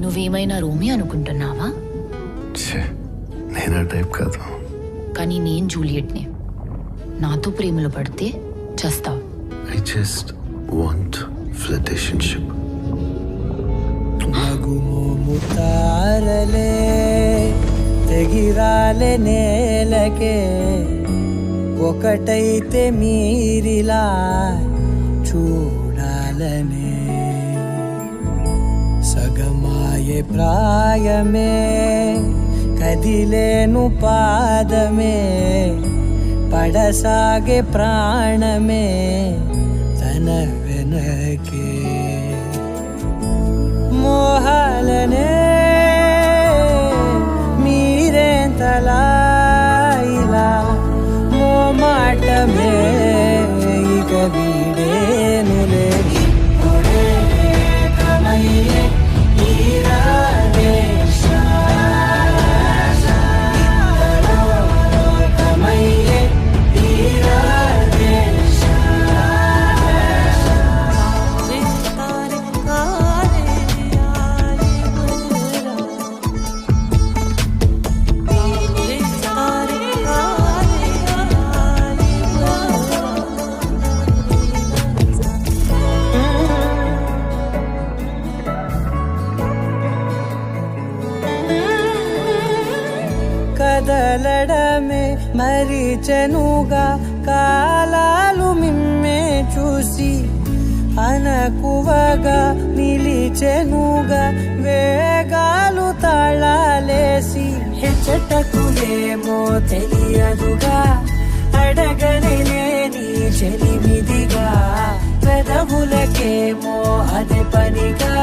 నువ్వేమైనా రోమి అనుకుంటున్నావా? నేను టైప్ కాదు. కానీ నేను జూలియట్ని. నాతో ప్రేమలో పడితే చేస్తావు. I just want flirtationship. నగుమోము తారలే తెగిరాలే నేలకే, ఒకటైతే మీరిలా చూడాలనే. సగమాయే ప్రాయమే కదిలేను పాదమే, పడసాగే ప్రాణమే తన వెనకే. మోహాలనే మీరేంతలా ఇలా మోమాటమే ఇక వీడేనులే. కదలడమే మరిచెనుగా కాలాలు మిమ్మే చూసి, అనకువగా నిలిచెనుగా వేగాలు తాళాలేసి. హెచ్చటకు ఏమో తెలియదుగా అడగలేని చెలిమిదిగా, పెదవులకేమో అదే పనిగా